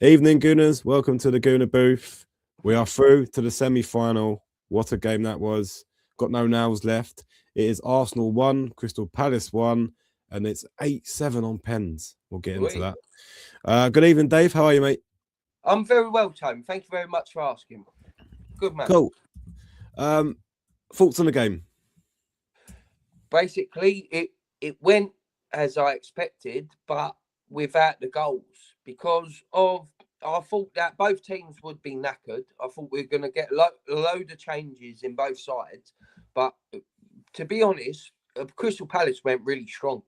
Evening, Gooners. Welcome to the Gooner Booth. We are through to the semi-final. What a game that was. Got no nails left. It is Arsenal 1, Crystal Palace 1, and it's 8-7 on pens. We'll get into that. Good evening, Dave. How are you, mate? I'm very well, Tony. Thank you very much for asking. Good man. Cool. Thoughts on the game? Basically, it went as I expected, but without the goals because of I thought that both teams would be knackered. I thought we were going to get a load of changes in both sides, but to be honest, Crystal Palace went really strong.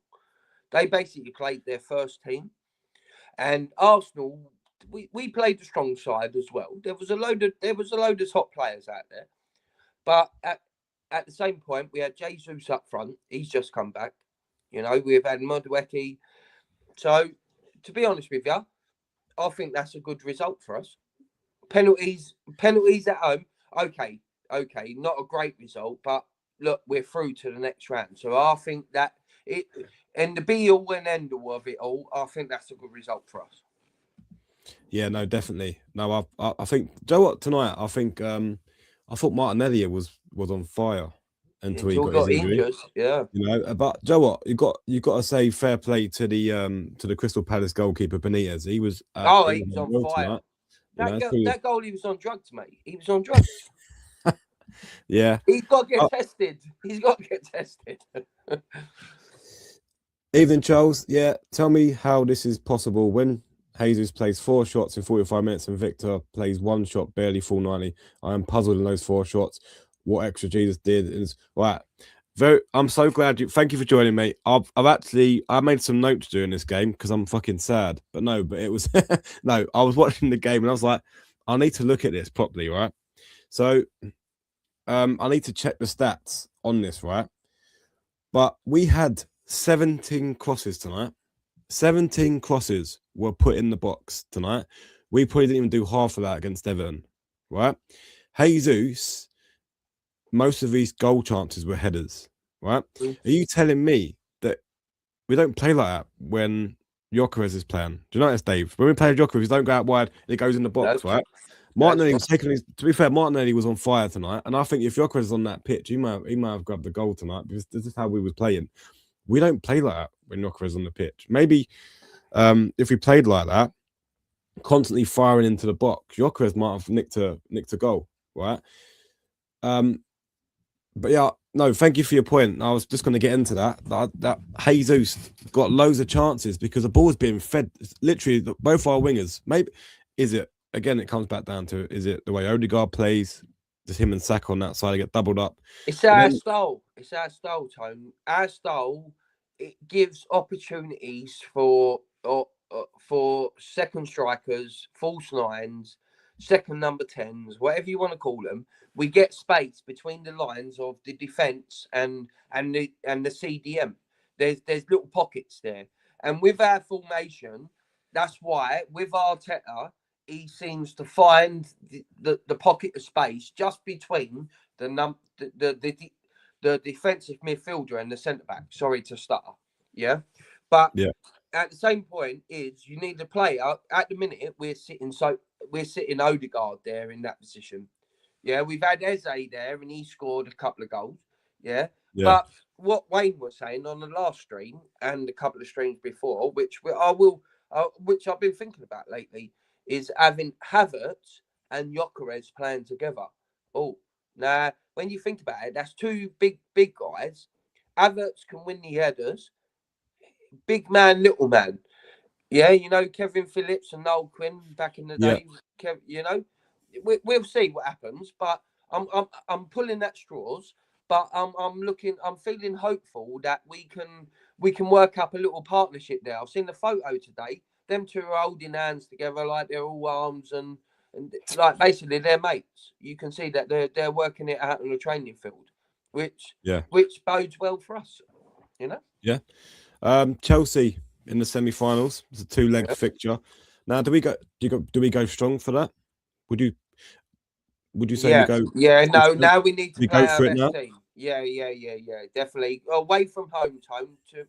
They basically played their first team, and Arsenal. We played the strong side as well. There was a load of top players out there, but at the same point we had Jesus up front. He's just come back. You know, we've had Modueki. So to be honest with you, I think that's a good result for us. Penalties at home. Okay, not a great result, but look, we're through to the next round. So I think that it, and the be all and end all of it all, I think that's a good result for us. Yeah, no, definitely. No, I think. Do you know what? Tonight, I think I thought Martinelli was on fire until he got his injury. Injured, yeah. You know, but do you know what? You got to say fair play to the Crystal Palace goalkeeper Benitez. He was he was on fire. That goal, he was on drugs, mate. He was on drugs. Yeah, he's got to get tested. He's got to get tested. Evening, Charles. Yeah, tell me how this is possible when Jesus plays 4 shots in 45 minutes and Victor plays 1 shot barely full 90. I am puzzled in those 4 shots. What extra Jesus did is right. I'm so glad you. Thank you for joining me. I made some notes during this game because I'm fucking sad. But it was no. I was watching the game and I was like, I need to look at this properly, right? So, I need to check the stats on this, right? But we had 17 crosses tonight. 17 crosses were put in the box tonight. We probably didn't even do half of that against Everton, right? Jesus, most of these goal chances were headers, right? Are you telling me that we don't play like that when Gyökeres is playing? Do you know this, Dave? When we play Gyökeres, we don't go out wide, it goes in the box, right? Martinelli was taking to be fair, Martinelli was on fire tonight. And I think if Gyökeres is on that pitch, he might have grabbed the goal tonight because this is how we was playing. We don't play like that when Gyökeres is on the pitch. Maybe if we played like that, constantly firing into the box, Gyökeres might have nicked a goal, right? But yeah, no, thank you for your point. I was just going to get into that Jesus got loads of chances because the ball's being fed. Literally, both our wingers. Maybe is it again? It comes back down to is it the way Odegaard plays? Just him and Saka on that side, they get doubled up. It's our style. It's our style, Tone. Our style. It gives opportunities for second strikers, false nines, second number 10s, whatever you want to call them. We get space between the lines of the defence and the CDM. There's little pockets there, and with our formation, that's why with Arteta, he seems to find the pocket of space just between the defensive midfielder and the centre back. Sorry to stutter, yeah, but yeah. At the same point is you need a player. At the minute, we're sitting Odegaard there in that position. Yeah, we've had Eze there and he scored a couple of goals. Yeah. But what Wayne was saying on the last stream and a couple of streams before, which I've been thinking about lately, is having Havertz and Gyökeres playing together. Oh, now when you think about it, that's 2 big guys. Havertz can win the headers. Big man, little man. Yeah, you know, Kevin Phillips and Noel Quinn back in the day. You know, we'll see what happens, but I'm pulling at straws. But I'm feeling hopeful that we can work up a little partnership there. I've seen the photo today. Them 2 are holding hands together like they're all arms and like basically they're mates. You can see that they're working it out on the training field, which bodes well for us. You know. Yeah. Chelsea in the semi-finals. It's a 2-leg fixture. Now, do we go strong for that? Would you say we go? Yeah, no. Now we need to play our best now? team. Yeah. Definitely away from home.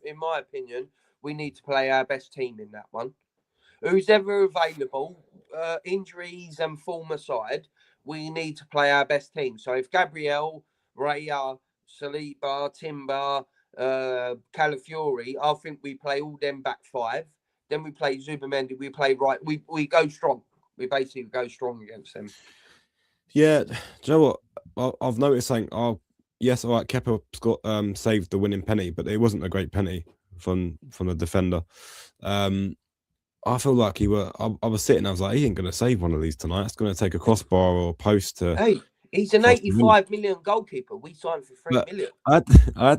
In my opinion, we need to play our best team in that one. Who's ever available, injuries and form aside, we need to play our best team. So if Gabriel, Raya, Saliba, Timber, Calafiori, I think we play all them back five. Then we play Zubamendi. We play right. We go strong. We basically go strong against them. Yeah, do you know what? I've noticed something. Yes, all right, Kepa got saved the winning penalty, but it wasn't a great penalty from the defender. I feel like I was sitting, I was like, he ain't gonna save one of these tonight. It's gonna take a crossbar or a post to. Hey, he's an 85 million goalkeeper. We signed for 3 million.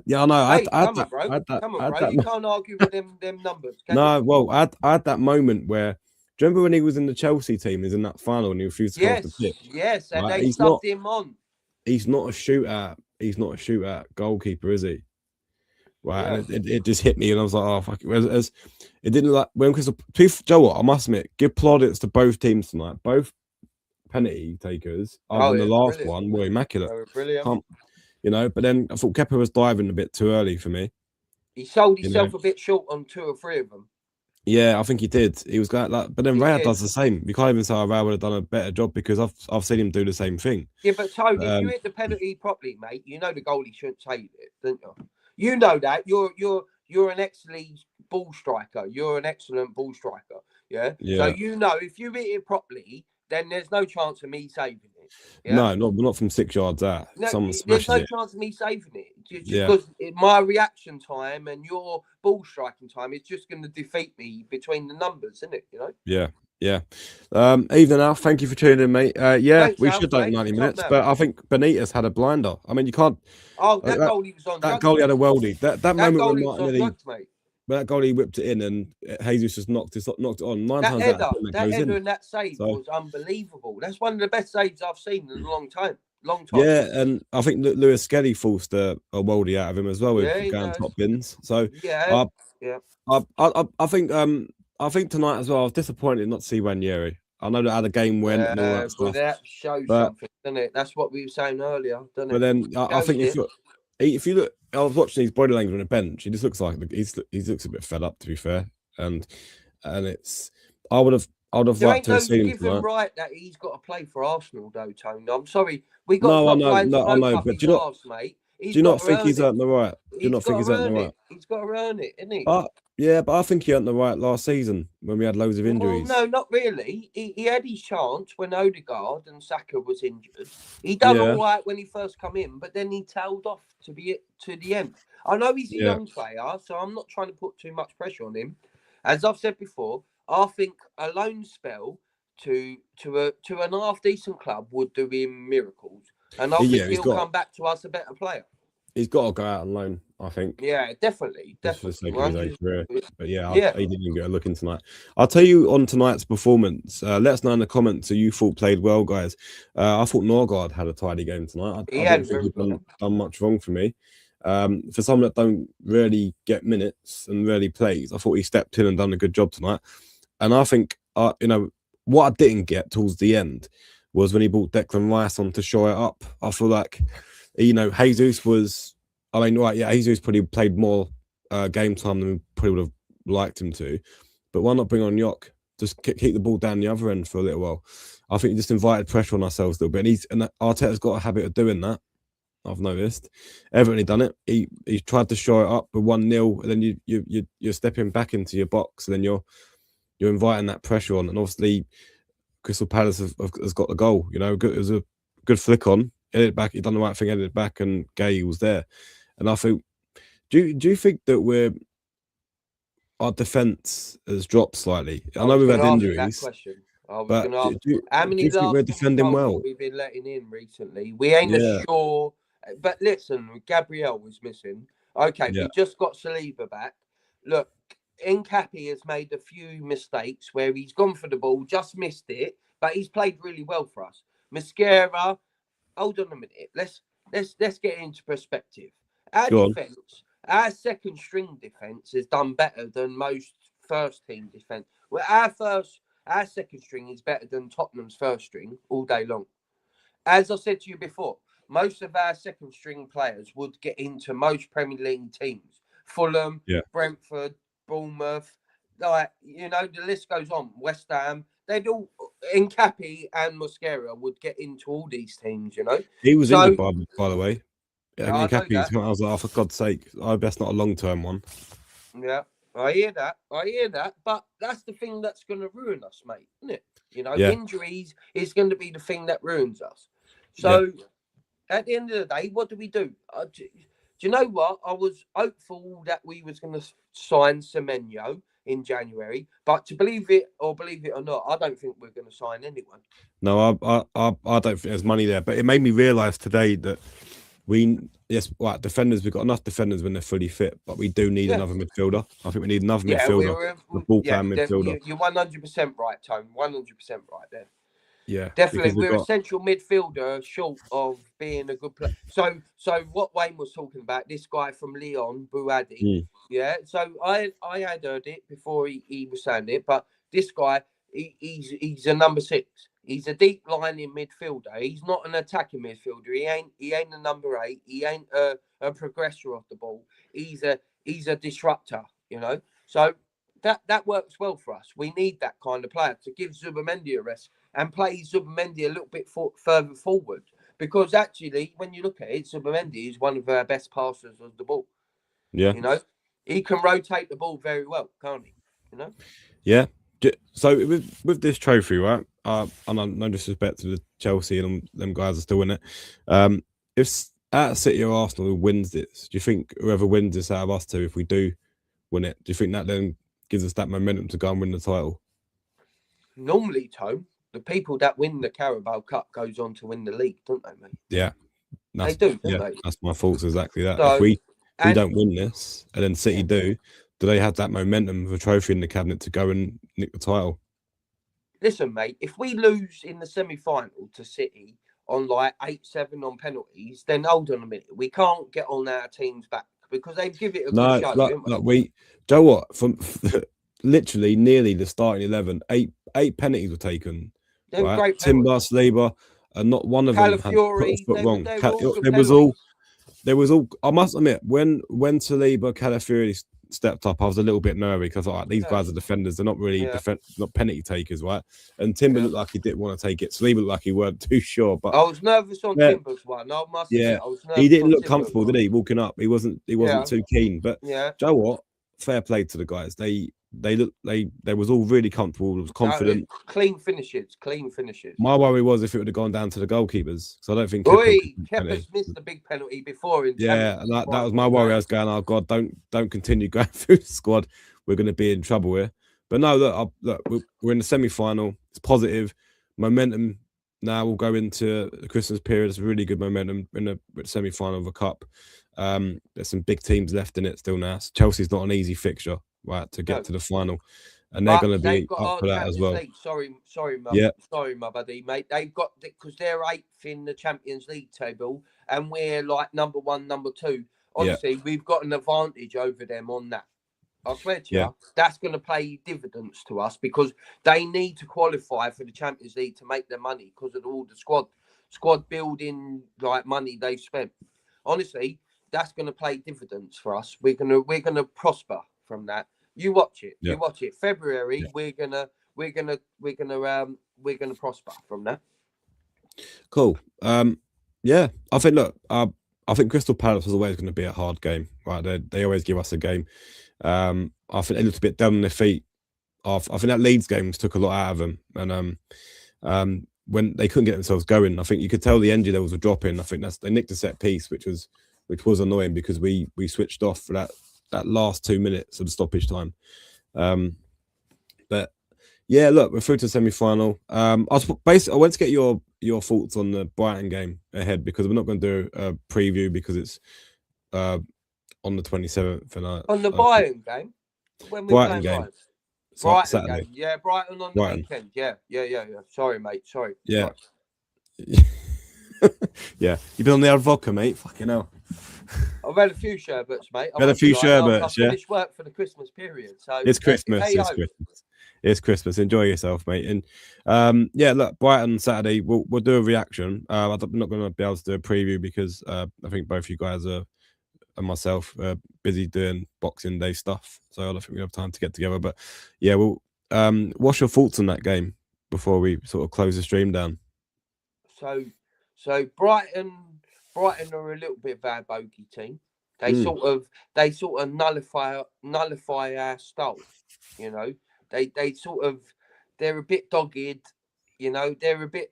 Yeah, I know. Hey, come on, bro. Come on, bro. You can't argue with them numbers. No, well, I had that moment where. Do you remember when he was in the Chelsea team? He's in that final and he refused to go off the pitch. Yes, and right? they stuffed him on. He's not a shootout. He's not a shootout goalkeeper, is he? Right, Yeah. and it just hit me, and I was like, "Oh fuck it!" As it didn't like when Crystal. Joe, what I must admit, give plaudits to both teams tonight. Both penalty takers, other than the last brilliant. one, were immaculate. They were brilliant. But then I thought Kepa was diving a bit too early for me. He sold himself a bit short on 2 or 3 of them. Yeah, I think he did. He was going like, but then Raya does the same. You can't even say Raya would have done a better job because I've seen him do the same thing. Yeah, but Tony, if you hit the penalty properly, mate, you know the goalie shouldn't save it, don't you? You know that you're an excellent ball striker. You're an excellent ball striker. Yeah. So you know if you hit it properly, then there's no chance of me saving it. Yeah? No, not from 6 yards out. No, there's no chance of me saving it. Just because my reaction time and your ball striking time is just going to defeat me between the numbers, isn't it? You know? Yeah. Evening, Al. Thank you for tuning in, mate. Thanks, we Al, should take 90 minutes, but I think Benitez had a blinder. I mean, you can't. Oh, that goalie was on. That goalie had a worldie. That moment when Martinelli, mate. When that goalie whipped it in and Jesus just knocked it on. That header and that save was unbelievable. That's one of the best saves I've seen in a long time. Yeah, and I think Lewis Skelly forced a worldie out of him as well with going top bins. So I think tonight as well, I was disappointed not to see Ranieri. I know that how the game went and all that stuff. That shows something, doesn't it? That's what we were saying earlier, doesn't it? But then I think if you look, I was watching his body language on the bench. He just looks like he looks a bit fed up, to be fair. And it's I would have liked to have seen him tonight. Right that he's got to play for Arsenal though, Tony. I'm sorry, we got I know, but do you not think he's earned the right? Do you not think he's earned the right? He's got to earn it, isn't he? But I think he earned the right last season when we had loads of injuries. Well, no, not really. He had his chance when Odegaard and Saka was injured. He done all right when he first come in, but then he tailed off to the end. I know he's a young player, so I'm not trying to put too much pressure on him. As I've said before, I think a loan spell to an half decent club would do him miracles, and I think he'll come back to us a better player. He's got to go out on loan, I think. Yeah, definitely. For the sake of his age career. But he didn't even get a look in tonight. I'll tell you on tonight's performance. Let us know in the comments who you thought played well, guys. I thought Norgard had a tidy game tonight. I don't think he's done much wrong for me. For someone that don't really get minutes and really plays, I thought he stepped in and done a good job tonight. And I think, what I didn't get towards the end was when he brought Declan Rice on to show it up. I feel like, Jesus was, Jesus probably played more game time than we probably would have liked him to. But why not bring on Yok? Just keep the ball down the other end for a little while. I think he just invited pressure on ourselves a little bit. And Arteta's got a habit of doing that. I've noticed. Everton done it. He tried to show it up with 1-0, and then you're stepping back into your box, and then you're inviting that pressure on. And obviously, Crystal Palace has got the goal. It was a good flick on. Headed back. He done the right thing. Headed back, and Gay was there. And I think, do you think that our defense has dropped slightly? I know we've had injuries. But how many do you think we're defending well? We've been letting in recently. We ain't sure. But listen, Gabriel was missing. Okay, we just got Saliba back. Look, Nkappi has made a few mistakes where he's gone for the ball, just missed it, but he's played really well for us. Mascara, hold on a minute. Let's get into perspective. Our defense, our second string defense has done better than most first team defense. Well, our second string is better than Tottenham's first string all day long. As I said to you before, most of our second string players would get into most Premier League teams. Fulham, Brentford, Bournemouth, the list goes on. West Ham, they'd all Nkapi and Mosquera would get into all these teams, you know. He was So injured, by the way. I know that. I was like, oh, for God's sake, I best not a long-term one. Yeah, I hear that. I hear that. But that's the thing that's going to ruin us, mate, isn't it? You know, Yeah. injuries is going to be the thing that ruins us. So at the end of the day, what do we do? Do you know what? I was hopeful that we was going to sign Semenyo in January, but to believe it or not, I don't think we're going to sign anyone. No, I don't think there's money there. But it made me realise today that defenders, we've got enough defenders when they're fully fit, but we do need another midfielder. I think we need another midfielder, a ball-playing midfielder. You're 100% right, Tone. 100% right there. Yeah, definitely. We're a central midfielder short of being a good player. So what Wayne was talking about, this guy from Lyon, Bouhaddi. Yeah. So I had heard it before he was saying it, but this guy, he's a number 6. He's a deep lining midfielder. He's not an attacking midfielder. He ain't a number 8. He ain't a progressor of the ball. He's a disruptor. You know. So that works well for us. We need that kind of player to give Zubimendi a rest and play Zubimendi a little bit further forward. Because actually, when you look at it, Zubimendi is one of our best passers of the ball. Yeah. You know, he can rotate the ball very well, can't he? You know. Yeah. So with this trophy, right? And no disrespect to the Chelsea and them guys are still in it. If at City or Arsenal wins this, do you think whoever wins this out of us two, if we do win it, do you think that then gives us that momentum to go and win the title? Normally, Tone, the people that win the Carabao Cup goes on to win the league, don't they, mate? Yeah. They do, don't they? That's my thoughts, exactly that. So, if we don't win this and then City do they have that momentum of a trophy in the cabinet to go and nick the title? Listen, mate, if we lose in the semi-final to City on like 8-7 on penalties, then hold on a minute. We can't get on our team's back because they give it a good show. Joe, what? From literally nearly the starting 11, eight penalties were taken. Right? Timber, Saliba, and not one of them had put a foot wrong. There was all. I must admit, when Saliba, Calafiori stepped up, I was a little bit nervous because I thought, these guys are defenders. They're not really not penalty takers, right? And Timber looked like he didn't want to take it. Saliba looked like he weren't too sure. But I was nervous on Timber's one. I must admit, I was nervous. He didn't look comfortable, did he? Walking up, he wasn't too keen. But Joe, what? Fair play to the guys. They was all really comfortable. It was confident. Clean finishes. My worry was if it would have gone down to the goalkeepers. So I don't think Kepa's missed the big penalty before. That was my worry. I was going, oh God, don't continue going through the squad. We're going to be in trouble here. But no, look, we're in the semi-final. It's positive momentum. Now we'll go into the Christmas period. It's really good momentum in the semi-final of a cup. There's some big teams left in it still now. So Chelsea's not an easy fixture, right, to get to the final, and they're going to be up for that as well. League. Sorry, my buddy, mate. They've got because they're 8th in the Champions League table, and we're like number 1, number 2. Honestly, we've got an advantage over them on that. I swear to you, that's going to pay dividends to us because they need to qualify for the Champions League to make their money because of all the squad building like money they've spent. Honestly, that's going to pay dividends for us. We're gonna prosper from that. You watch it. You watch it. February, we're gonna prosper from that. Cool. I think I think Crystal Palace was always going to be a hard game, right? They always give us a game. I think they looked a bit down on their feet. I think that Leeds game took a lot out of them, and when they couldn't get themselves going, I think you could tell the energy levels were dropping. I think they nicked a set piece, which was annoying because we switched off for that last 2 minutes of the stoppage time. But yeah, look, we're through to the semi-final. I went to get your thoughts on the Brighton game ahead because we're not going to do a preview because it's on the 27th. On the Brighton game? When we Brighton game. Brighton Saturday. Game. Yeah, Brighton on the weekend. Yeah. Sorry, mate. Sorry. Yeah. Yeah. You've been on the old vodka, mate. Fucking hell. I've had a few sherbets, mate. I've finished work for the Christmas period. So it's Christmas. It's Christmas. Enjoy yourself, mate. And look, Brighton Saturday. We'll do a reaction. I'm not going to be able to do a preview because I think both you guys and myself are busy doing Boxing Day stuff. So I don't think we have time to get together. But yeah, what's your thoughts on that game? before we sort of close the stream down? So Brighton are a little bit of our bogey team. They Mm. sort of nullify our style. You know, they're a bit dogged. You know, they're a bit,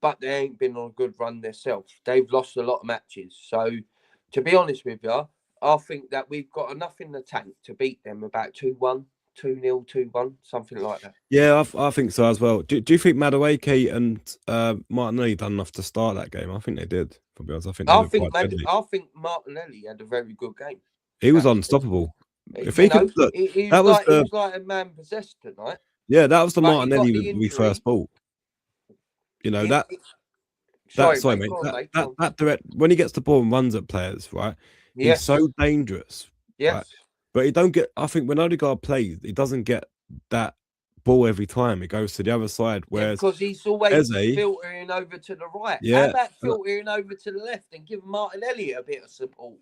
but they ain't been on a good run themselves. They've lost a lot of matches. So, to be honest with you, I think that we've got enough in the tank to beat them about 2-1, 2-0, 2-1, something like that. Yeah, I think so as well. Do you think Madueke and Martinelli done enough to start that game? I think they did. To be honest, I think they looked quite deadly. I think Martinelli had a very good game. He was unstoppable. If he You know, could look, he that was was like a man possessed tonight. yeah, that was the But he Martinelli got the we first injury. bought. You know Sorry, mate. go on, mate. That direct when he gets the ball and runs at players, right? He's Yes. so dangerous. Yes. Right? But he don't get. I think when Odegaard plays, he doesn't get that ball every time. It goes to the other side. Whereas because he's always Eze, filtering over to the right. Yeah. How about filtering over to the left and give Martinelli a bit of support?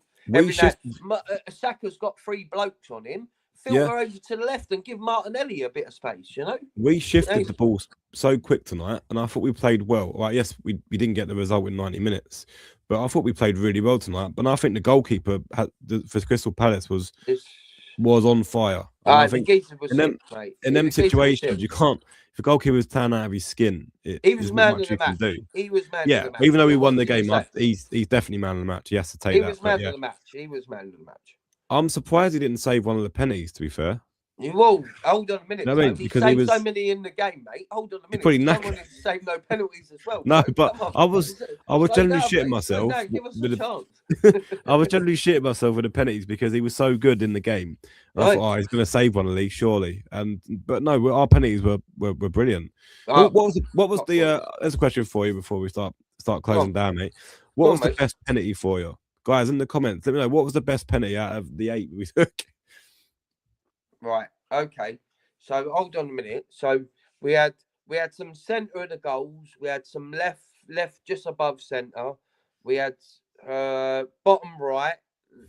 Saka's got 3 blokes on him. Filter over to the left and give Martinelli a bit of space, you know? We shifted the ball so quick tonight, and I thought we played well. Right, yes, we didn't get the result in 90 minutes, but I thought we played really well tonight. But I think the goalkeeper for Crystal Palace was on fire. And I think in them situations, you can't. If the goalkeeper's turn out of his skin, he was man of the match. He was man of the match. Even though we won the game, he's definitely man of the match. He has to take that. He was man of the match. He was man of the match. I'm surprised he didn't save one of the pennies, to be fair. Well, hold on a minute. You know he saved so many in the game, mate. Hold on a minute. Probably someone didn't save no penalties as well. No, but I was generally shitting myself. Give us a chance. I was generally shitting myself with the penalties because he was so good in the game. And I thought, he's going to save one of these, surely. But no, our penalties were brilliant. What was the? There's a question for you before we start closing down, mate. What was the best penalty for you? Guys, in the comments, let me know what was the best penalty out of the 8 we took. Right. Okay. So hold on a minute. So we had some centre of the goals. We had some left just above centre. We had bottom right.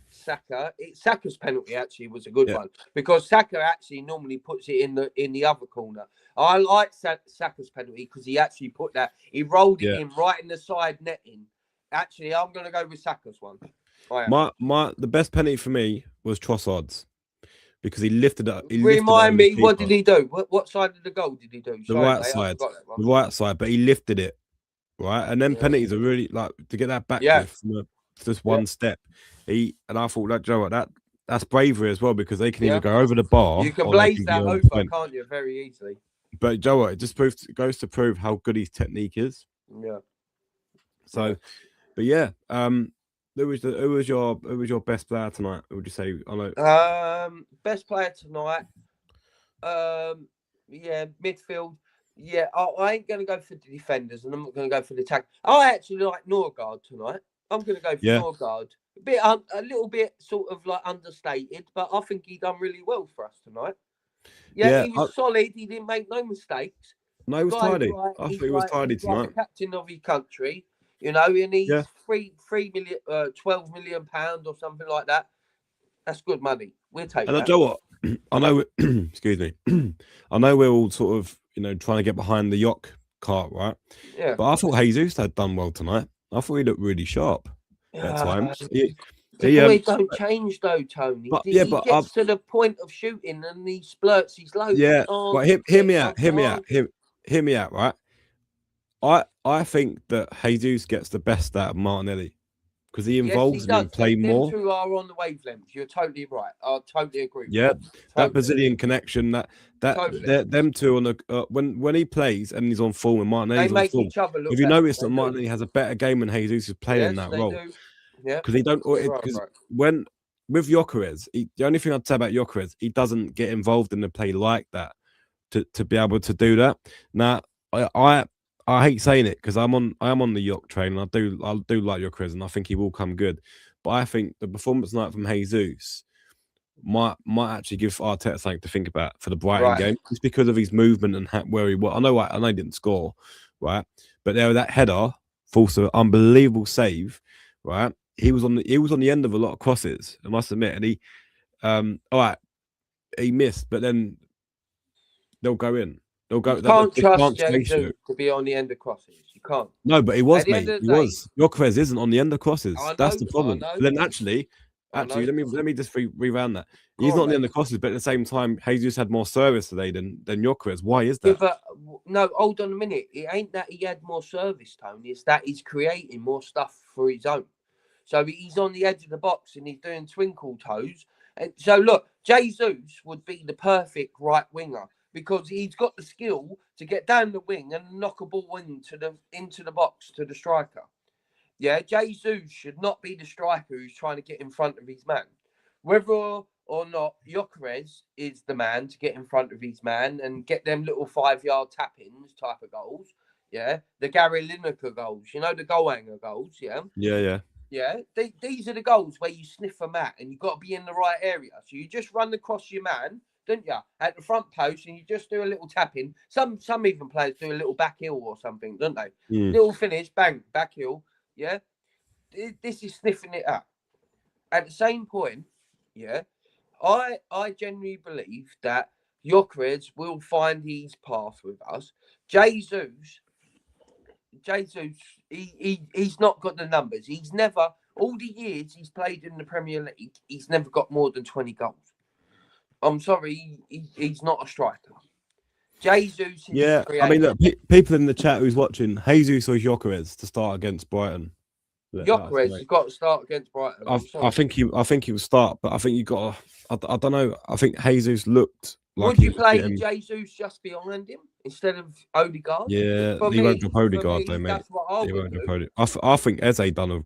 Saka's penalty actually was a good one because Saka actually normally puts it in the other corner. I like Saka's penalty because he actually put that. He rolled it in right in the side netting. Actually, I'm going to go with Saka's one. The best penalty for me was Trossard's because he lifted it. Remind me, what did he do? What side of the goal did he do? The right side. The right side, but he lifted it, right? And then penalties are really like to get that back lift from just one step. And I thought that's bravery as well because they can either go over the bar. You can blaze that over, can't you? Very easily. But Joe, it just goes to prove how good his technique is. Yeah. So, but yeah, who was your best player tonight? What would you say? I know. Best player tonight. Midfield. Yeah, I ain't going to go for the defenders, and I'm not going to go for the attack. I actually like Norgard tonight. I'm going to go for Norgard. A little bit sort of like understated, but I think he done really well for us tonight. Yeah, he was solid. He didn't make no mistakes. No, he was tidy. I think he was tidy tonight. Like the captain of his country, you know, and he's 12 million pounds or something like that. That's good money. We'll take that. And Joe, what? I know. Excuse me. I know we're all sort of trying to get behind the York cart, right? Yeah. But I thought Jesus had done well tonight. I thought he looked really sharp at times. He don't change though, Tony. He gets to the point of shooting and he splurts his load. Yeah, but hear me out, right? I think that Jesus gets the best out of Martinelli because he involves him in play more. Them two are on the wavelength. You're totally right. I totally agree. Yeah, that Brazilian connection, them two on the when he plays and he's on form and Martinelli's on form. Each other look if you notice that Martinelli has a better game when Jesus is playing in that role. Yeah, because they don't. Because when with Gyökeres, the only thing I'd say about Gyökeres, he doesn't get involved in the play like that to be able to do that. Now, I hate saying it because I am on the York train and I do like Gyökeres and I think he will come good. But I think the performance tonight from Jesus might actually give Arteta something to think about for the Brighton game. It's because of his movement and where he was. I know he didn't score, right? But there that header, forced an unbelievable save, right? He was on the end of a lot of crosses, I must admit, and he missed, but then they'll go in. They'll go. You can't They trust can't chase Jesus you. to be on the end of crosses. You can't. No, but he At was, the end mate. of He the day, was. Gyökeres isn't on the end of crosses. I That's the know, I problem. know, But then actually, I know. let me just reround that. Go He's on, not on the mate. end of crosses, but at the same time, Jesus had more service today than Gyökeres. Why is Yeah, that? but no, hold on a minute. It ain't that he had more service, Tony. It's that he's creating more stuff for his own. So he's on the edge of the box and he's doing twinkle toes. And so look, Jesus would be the perfect right winger because he's got the skill to get down the wing and knock a ball into the box to the striker. Yeah, Jesus should not be the striker who's trying to get in front of his man. Whether or not Gyökeres is the man to get in front of his man and get them little 5-yard tap-ins type of goals. Yeah, the Gary Lineker goals, you know, the goal hanger goals. Yeah, Yeah. yeah. These are the goals where you sniff them out and you've got to be in the right area. So you just run across your man, don't you, at the front post, and you just do a little tap-in. Some even players do a little back heel or something, don't they? Little finish, bang, back heel. Yeah, this is sniffing it up. At the same point, yeah, I genuinely believe that Gyökeres will find his path with us. Jesus, he's not got the numbers. He's never, all the years he's played in the Premier League, he's never got more than 20 goals. I'm sorry, he's not a striker. Jesus is Yeah. I mean, look, people in the chat who's watching, Jesus or Gyökeres to start against Brighton. Gyökeres has got to start against Brighton. I think he will start, but I think you got to. I don't know. I think Jesus looked like. Would you play Jesus just behind him instead of Odegaard? Yeah, he won't drop Odegaard though, mate. That's what I would do. I think Eze done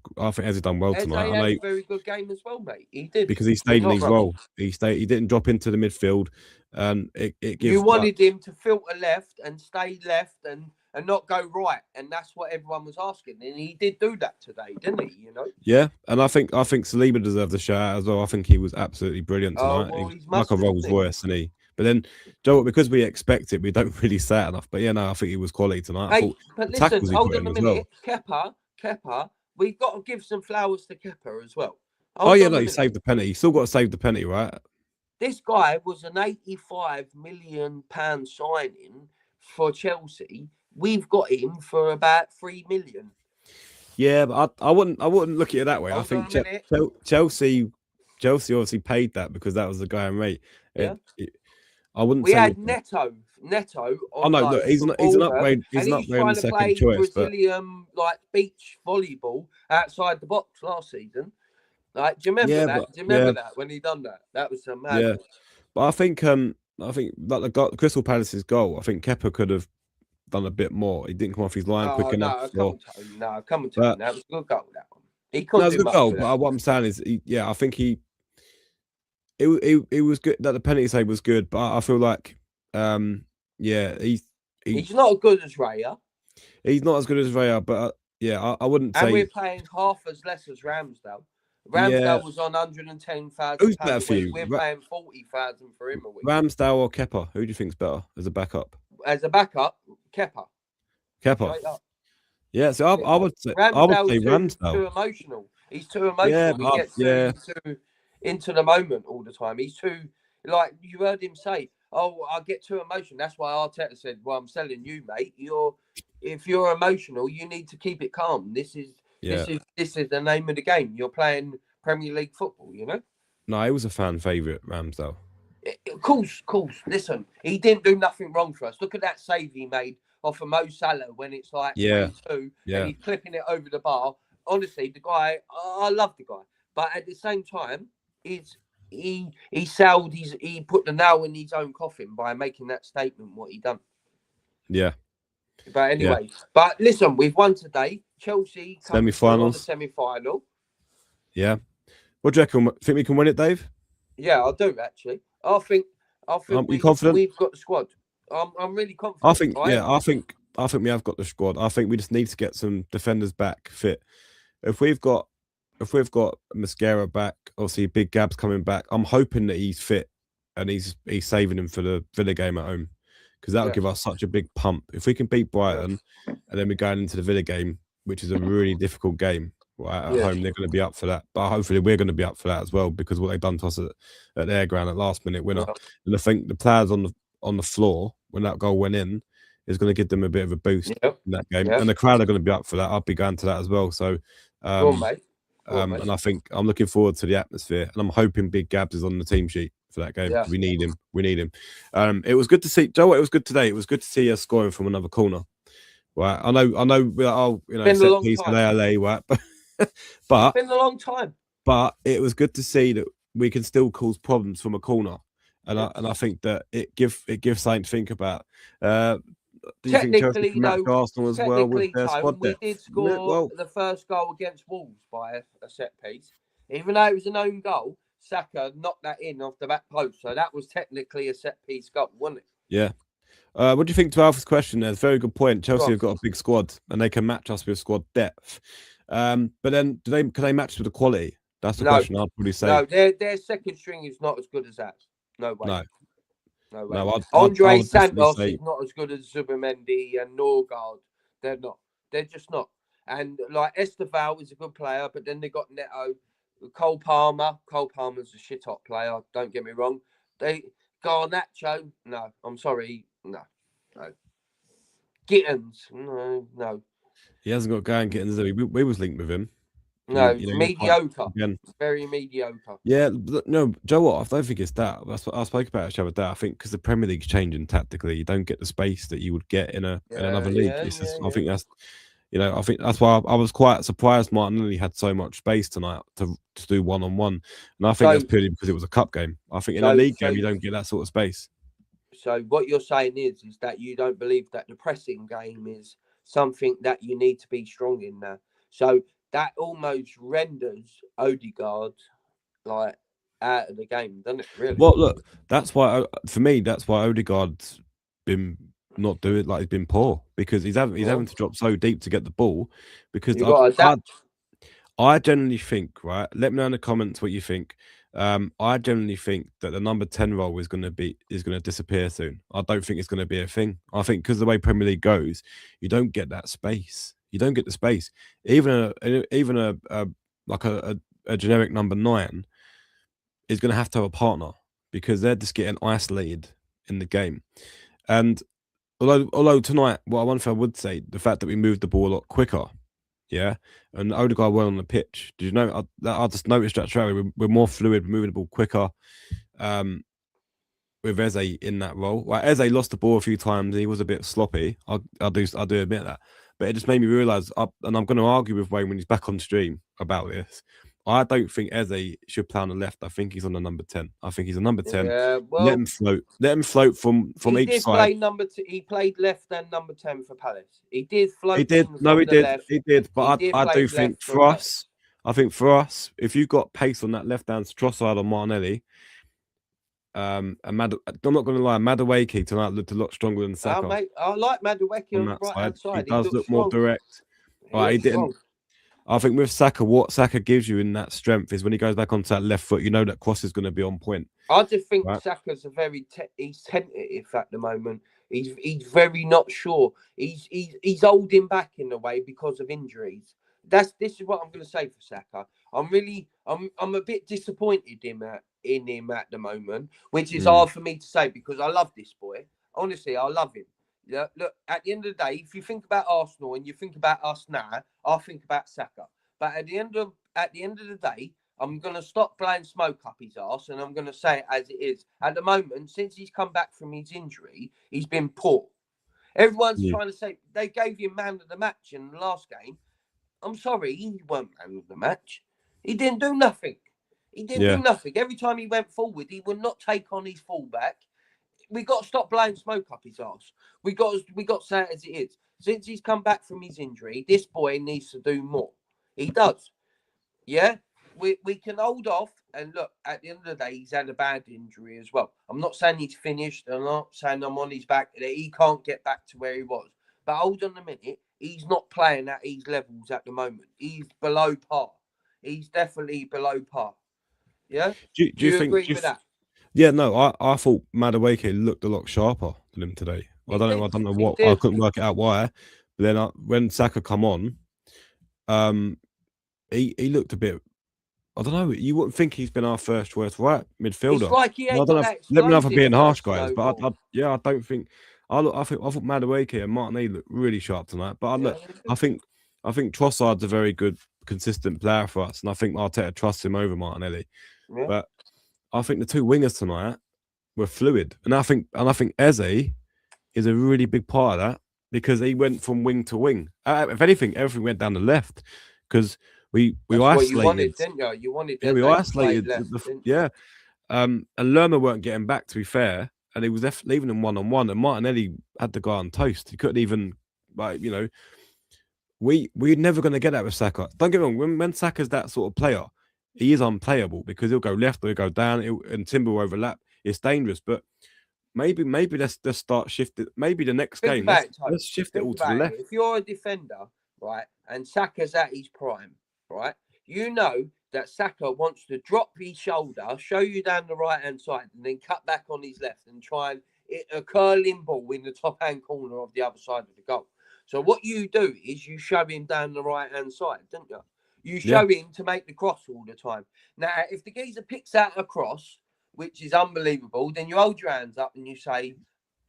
well tonight. Eze had a very good game as well, mate. He did because he stayed in his role. He didn't drop into the midfield, and it gives. You wanted him to filter left and stay left and not go right, and that's what everyone was asking, and he did do that today, didn't he? You know. Yeah, and I think Saliba deserved a shout as well. I think he was absolutely brilliant tonight. He's like a Rolls Royce, isn't he? But then, Joe, because we expect it, we don't really say it enough. But yeah, no, I think he was quality tonight. Hey, but listen, hold on a minute. Kepa, we've got to give some flowers to Kepa as well. He saved the penalty. You still got to save the penalty, right? This guy was an £85 million signing for Chelsea. We've got him for about 3 million. Yeah, but I wouldn't look at it that way. I think Chelsea obviously paid that because that was the going rate. Yeah. I wouldn't. We had Neto. Oh no, look, he's an upgrade. He's an upgrade in the second choice. Brazilian beach volleyball outside the box last season. Like, do you remember that? Do you remember that when he done that? That was some madness. Yeah, but I think like the Crystal Palace's goal, I think Kepa could have done a bit more. He didn't come off his line quick enough. Come on, Tony. That was a good goal. That one. He couldn't do much. Goal, but what I'm saying is, I think it was good that the penalty save was good, but I feel like, he's not as good as Raya. He's not as good as Raya, but I wouldn't say. And we're paying half as less as Ramsdale. Ramsdale was on 110,000. Who's better for you? We're paying 40,000 for him a week. Ramsdale or Kepa? Who do you think's better as a backup? As a backup, Kepa. Yeah, so I would say Ramsdale. Too emotional. He's too emotional. He gets too into the moment all the time. He's too, like you heard him say, "Oh, I get too emotional." That's why Arteta said, "Well, I'm selling you, mate. If you're emotional, you need to keep it calm. This is the name of the game. You're playing Premier League football, you know." No, he was a fan favourite, Ramsdale. Of course. Listen, he didn't do nothing wrong for us. Look at that save he made off of Mo Salah when it's like 3-2 and he's clipping it over the bar. Honestly, the guy, I love the guy, but at the same time, he put the nail in his own coffin by making that statement. What he done. Yeah. But anyway, but listen, we've won today. Chelsea semi-finals. Semi-final. Yeah. What do you reckon? Think we can win it, Dave? Yeah, I do actually. I think confident? We've got the squad. I'm really confident. I think we have got the squad. I think we just need to get some defenders back fit. If we've got Mascara back, obviously Big Gab's coming back. I'm hoping that he's fit and he's saving him for the Villa game at home because that would give us such a big pump. If we can beat Brighton and then we're going into the Villa game, which is a really difficult game, right, at home, they're going to be up for that. But hopefully we're going to be up for that as well because what they've done to us at their ground at last minute winner. And I think the players on the floor when that goal went in is going to give them a bit of a boost in that game, and the crowd are going to be up for that. I'll be going to that as well. So, Go on, mate. and I think I'm looking forward to the atmosphere, and I'm hoping Big Gabs is on the team sheet for that game because we need him. We need him. It was good to see Joe. It was good today. It was good to see us scoring from another corner. Right, I know. Oh, set piece for LA, right? But it's been a long time. But it was good to see that we can still cause problems from a corner, and I think that it gives something to think about. Do you think Chelsea can match Arsenal as well with their squad depth? We did score the first goal against Wolves by a set piece, even though it was an own goal. Saka knocked that in off the back post, so that was technically a set piece goal, wasn't it? Yeah. What do you think to Alpha's question? There's a very good point. Chelsea have got a big squad, and they can match us with squad depth. But then, can they match with the quality? That's the question I'd probably say. No, their second string is not as good as that. No way. No way. Andre Santos is not as good as Zubimendi and Norgard. They're not. They're just not. And like Esteval is a good player, but then they got Neto, Cole Palmer. Cole Palmer's a shit hot player. Don't get me wrong. They Garnacho. No, I'm sorry. No. Gittins. No. He hasn't got going Gittins. We was linked with him. No, mediocre. Very mediocre. Yeah, no, Joe, what? I don't think it's that. That's what I spoke about it the other day. I think because the Premier League's changing tactically, you don't get the space that you would get in another league. I think that's, I think that's why I was quite surprised Martinelli had so much space tonight to do one-on-one, and I think that's purely because it was a cup game. I think in a league game you don't get that sort of space. So what you're saying is that you don't believe that the pressing game is something that you need to be strong in now. So that almost renders Odegaard like out of the game, doesn't it? Really? Well, look, that's why for me, that's why Odegaard's been not doing he's been poor because he's having to drop so deep to get the ball because I generally think, right. Let me know in the comments what you think. I generally think that the number 10 role is going to disappear soon. I don't think it's going to be a thing. I think because the way Premier League goes, you don't get that space. You don't get the space. Even a generic number 9 is going to have a partner because they're just getting isolated in the game. And although tonight, one thing I would say, the fact that we moved the ball a lot quicker, yeah, and Odegaard well on the pitch. Did you know? I just noticed that straight away. We're more fluid, we're moving the ball quicker. With Eze in that role, Eze lost the ball a few times. He was a bit sloppy. I do admit that, but it just made me realise. And I'm going to argue with Wayne when he's back on stream about this. I don't think Eze should play on the left. I think he's on the number 10. I think he's a number 10. Yeah, well, let him float. Let him float from each side. He played left and number 10 for Palace. He did float. He did. No, he did. Left. He did. But I do think for us, if you've got pace on that left hand Trossard or Martinelli, I'm not going to lie, Madueke tonight looked a lot stronger than Saka. Mate, I like Madueke on the right hand side. He does look more direct. He didn't. I think with Saka, what Saka gives you in that strength is when he goes back onto that left foot, you know that cross is going to be on point. I just think Saka's he's tentative at the moment. He's very not sure. He's holding back in a way because of injuries. This is what I'm going to say for Saka. I'm a bit disappointed in him at the moment, which is hard for me to say because I love this boy. Honestly, I love him. Yeah, look, at the end of the day, if you think about Arsenal and you think about us now, I think about Saka. But at the end of the day, I'm going to stop blowing smoke up his arse and I'm going to say it as it is. At the moment, since he's come back from his injury, he's been poor. Everyone's trying to say they gave him man of the match in the last game. I'm sorry, he weren't man of the match. He didn't do nothing. Do nothing. Every time he went forward, he would not take on his fullback. We got to stop blowing smoke up his arse. We got to say it as it is. Since he's come back from his injury, this boy needs to do more. He does. Yeah? We can hold off. And look, at the end of the day, he's had a bad injury as well. I'm not saying he's finished. I'm not saying I'm on his back. That he can't get back to where he was. But hold on a minute. He's not playing at his levels at the moment. He's below par. He's definitely below par. Yeah? Do you agree with that? Yeah, no, I thought Madueke looked a lot sharper than him today. I don't know what. I couldn't work it out why. But then when Saka come on, he looked a bit. I don't know. You wouldn't think he's been our first choice right midfielder. It's like he ain't let me know if I'm being harsh, guys. But I don't think. I thought Madueke and Martinelli looked really sharp tonight. But Yeah, I think Trossard's a very good, consistent player for us, and I think Arteta trusts him over Martinelli. yeah. But I think the two wingers tonight were fluid, and I think Eze is a really big part of that because he went from wing to wing. If anything, everything went down the left because we That's isolated. what you wanted, didn't you? You wanted Yeah, we Eze to play isolated. left, didn't you? Yeah, and Lerma weren't getting back. To be fair, and he was leaving them 1-on-1, and Martinelli had the guy on toast. He couldn't even, like, we're never going to get that with Saka. Don't get me wrong. When Saka's that sort of player, he is unplayable because he'll go left or he'll go down, and Timber will overlap. It's dangerous, but maybe let's start shifting. Maybe the next Think game, about it, let's shift it Think all to the about left. it. If you're a defender, right, and Saka's at his prime, right, you know that Saka wants to drop his shoulder, show you down the right-hand side, and then cut back on his left and try and hit a curling ball in the top-hand corner of the other side of the goal. So what you do is you show him down the right-hand side, don't you? You show him to make the cross all the time. Now, if the geezer picks out a cross, which is unbelievable, then you hold your hands up and you say,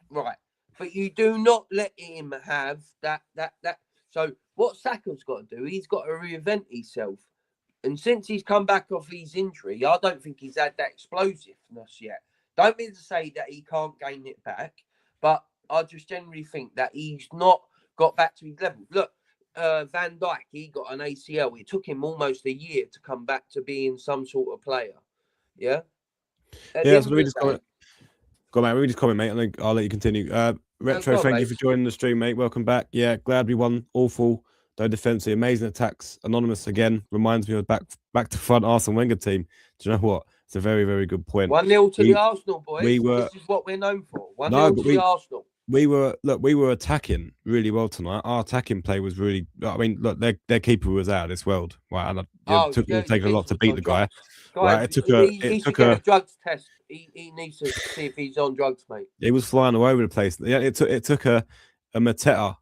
right. But you do not let him have that. So what Saka's got to do, he's got to reinvent himself. And since he's come back off his injury, I don't think he's had that explosiveness yet. Don't mean to say that he can't gain it back, but I just generally think that he's not got back to his level. Look, Van Dijk, he got an ACL. It took him almost a year to come back to being some sort of player. Yeah. So let me just comment. Go on, mate. Let me just comment, mate, and then I'll let you continue. Retro, thank you for joining the stream, mate. Welcome back. Yeah, glad we won. Awful, though defensive, amazing attacks. Anonymous again reminds me of back to front Arsene Wenger team. Do you know what? It's a very, very good point. 1-0 to the Arsenal boys. This is what we're known for. 1-0 to the Arsenal. We were attacking really well tonight. Our attacking play was really. I mean, look, their keeper was out of this world, right? And it took a lot to beat the guy. Right, it took a drugs test. He needs to see if he's on drugs, mate. He was flying all over the place. Yeah, it took a Mateta,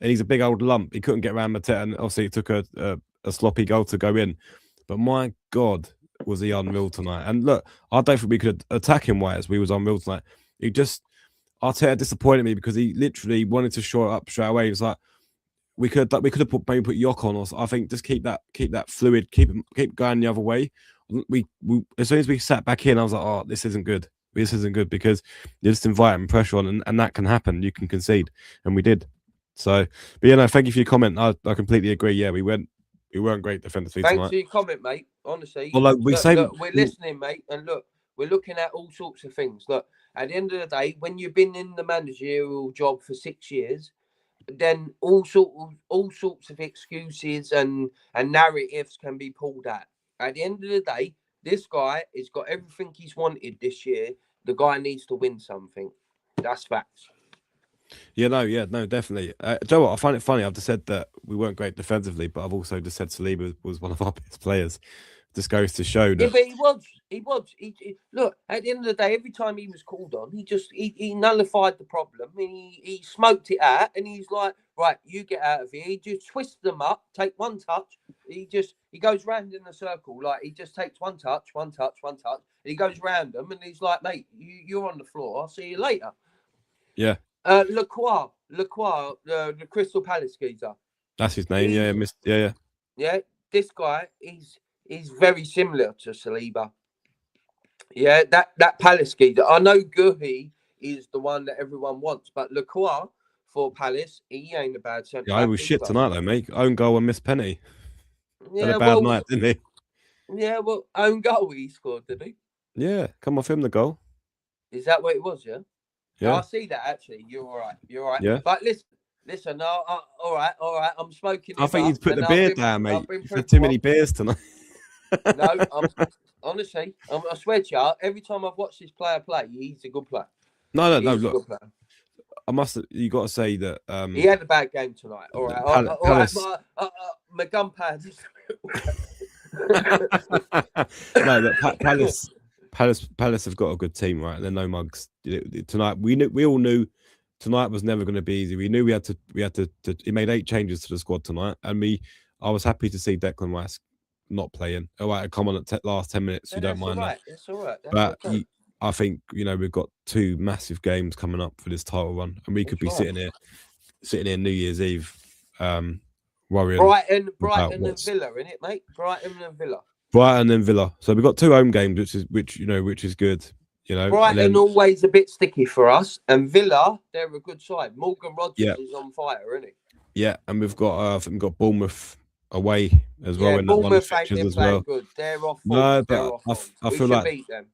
and he's a big old lump. He couldn't get around Mateta, and obviously it took a sloppy goal to go in. But my God, was he unreal tonight? And look, I don't think we could attack him wise. We was unreal tonight. Arteta disappointed me because he literally wanted to shore it up straight away. He was like, we could have put Yok on, or I think just keep that fluid, keep going the other way. We as soon as we sat back in, I was like, oh, this isn't good. This isn't good because you're just inviting pressure on, and that can happen. You can concede, and we did. So, but yeah, no, thank you for your comment. I completely agree. Yeah, we weren't great defensively tonight. Thanks for your comment, mate. Honestly, well, look, we're listening, mate, and look, we're looking at all sorts of things. Look, at the end of the day, when you've been in the managerial job for 6 years, then all sorts of excuses and narratives can be pulled out. At the end of the day, this guy has got everything he's wanted this year. The guy needs to win something. That's facts. Yeah, no, definitely. Do you know what? I find it funny. I've just said that we weren't great defensively, but I've also just said Saliba was one of our best players. This goes to show that. Yeah, but he was. Look, at the end of the day, every time he was called on, he nullified the problem. He smoked it out, and he's like, right, you get out of here. He just twists them up, take one touch. He goes round in a circle, like he just takes one touch. And he goes round them, and he's like, mate, you're on the floor. I'll see you later. Yeah. Lacroix, the Crystal Palace geezer. That's his name. Yeah. This guy is very similar to Saliba. Yeah, that Palace geezer. I know Guhi is the one that everyone wants, but Lacroix for Palace, he ain't a bad centre. Yeah, I was shit tonight though, mate. Own goal and missed penny. Yeah, had a bad night, didn't he? Yeah, well, own goal he scored, did he? Yeah, come off him the goal. Is that what it was? Yeah. Yeah, I see that actually. You're all right. Yeah. But listen. No, all right. I'm smoking. I think he's put the beer down, mate. You've had too many beers tonight. No, honestly, I swear to you, every time I've watched this player play, he's a good player. No. Look, you got to say that he had a bad game tonight. All right, Palace. My gun pad. No, look, Palace have got a good team, right? They're no mugs tonight. We all knew tonight was never going to be easy. We knew we had to. He made 8 changes to the squad tonight, and I was happy to see Declan Rice not playing. All right, come on at last 10 minutes. You don't mind that. It's all right. But I think we've got 2 massive games coming up for this title run, and we could be sitting here New Year's Eve, worrying Brighton about and Villa, innit, mate? Brighton and Villa. Brighton and Villa. So we've got 2 home games, which is good. Brighton and then, always a bit sticky for us, and Villa, they're a good side. Morgan Rogers is on fire, isn't he? Yeah, and we've got I think we've got Bournemouth away as well. Yeah, In that run of Bournemouth ain't fixtures been as playing well. good. They're off form. No, They're but off form. I We feel should like beat them.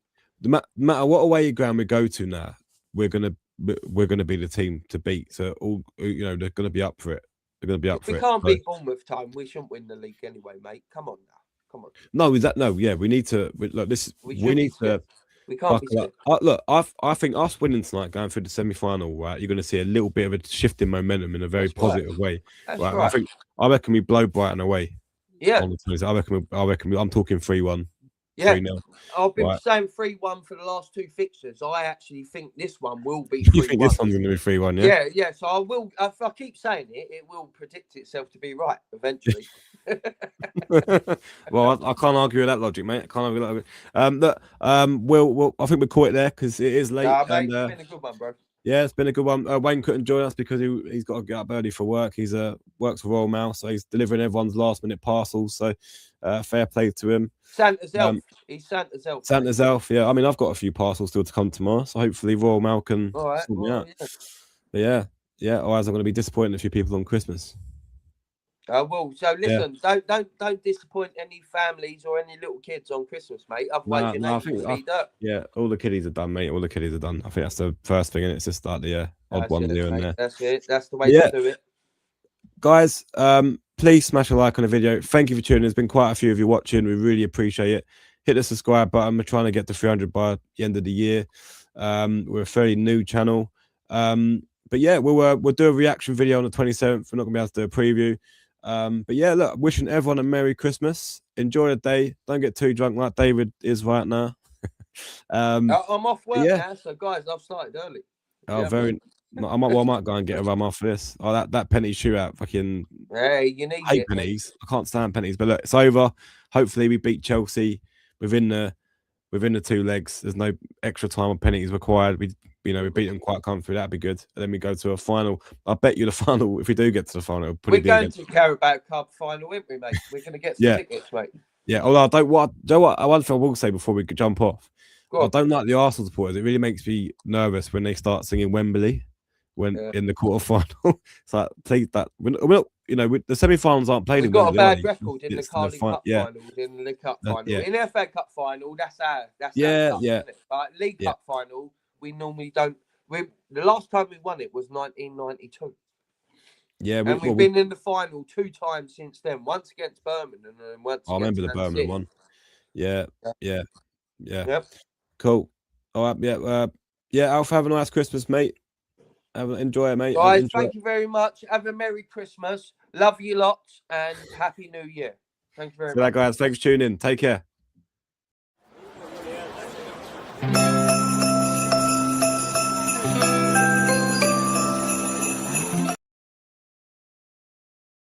no matter what away ground we go to now, we're gonna be the team to beat. So all they're gonna be up for it. They're gonna be up If for we it. can't beat Bournemouth time, we shouldn't win the league anyway, mate. Come on now. Come on. No, yeah, we need to look. We need to. We can't be scared. Look, I think us winning tonight, going through the semi-final, right? You're going to see a little bit of a shift in momentum in a very positive way. That's right? right. I reckon we blow Brighton away. Yeah. On the 20th. I reckon. I'm talking 3-1. Yeah. 3-0. I've been saying 3-1 for the last 2 fixtures. I actually think this one will be 3-1. You think this one's going to be 3-1? Yeah. Yeah. So I will. If I keep saying it, it will predict itself to be right eventually. Well, I can't argue with that logic, mate. I can't argue with that. I think we'll call it there because it is late. Mate, it's been a good one, bro. Yeah, it's been a good one. Wayne couldn't join us because he's got to get up early for work. He's works for Royal Mail, so he's delivering everyone's last minute parcels. So fair play to him. Santa's elf. He's Santa's elf. Santa's elf. Yeah, I mean, I've got a few parcels still to come tomorrow, so hopefully Royal Mail can sort me out. Yeah. But yeah. Otherwise, I'm going to be disappointing a few people on Christmas. I will. So listen, don't disappoint any families or any little kids on Christmas, mate. Otherwise, yeah, all the kiddies are done, mate. All the kiddies are done. I think that's the first thing, and it's just like the odd ones here and there. That's it. That's the way to do it, guys. Please smash a like on the video. Thank you for tuning. There's been quite a few of you watching. We really appreciate it. Hit the subscribe button. We're trying to get to 300 by the end of the year. We're a fairly new channel, but yeah, we'll do a reaction video on the 27th. We're not gonna be able to do a preview. But yeah, look, wishing everyone a Merry Christmas. Enjoy the day. Don't get too drunk like David is right now. I'm off work now, so guys, I've started early. I might go and get a rum after this. Oh, that penalty shootout, fucking. Hey, you need hate penalties. I can't stand penalties. But look, it's over. Hopefully, we beat Chelsea within the 2 legs. There's no extra time on penalties required. We beat them quite comfortably. That'd be good. And then we go to a final. I bet you the final, if we do get to the final, we're going to Carabao Cup final, aren't we, mate? We're going to get some tickets, mate. Yeah. Although one thing I will say before we jump off, I don't like the Arsenal supporters. It really makes me nervous when they start singing Wembley in the quarterfinal. It's like, please, we're not, the semi-finals aren't played. We've got a bad record in the Carling Cup finals, in the League Cup final, in the FA Cup final. That's our cup, isn't it? But League Cup final, we normally don't. The last time we won it was 1992. Yeah, and we've been in the final 2 times since then. Once against Birmingham and once. I remember the Birmingham one. Yeah. Yep. Cool. All right. Yeah. Alf, have a nice Christmas, mate. Enjoy it, mate. Guys, thank you very much. Have a Merry Christmas. Love you lots and Happy New Year. Thank you very much. Guys, thanks for tuning in. Take care.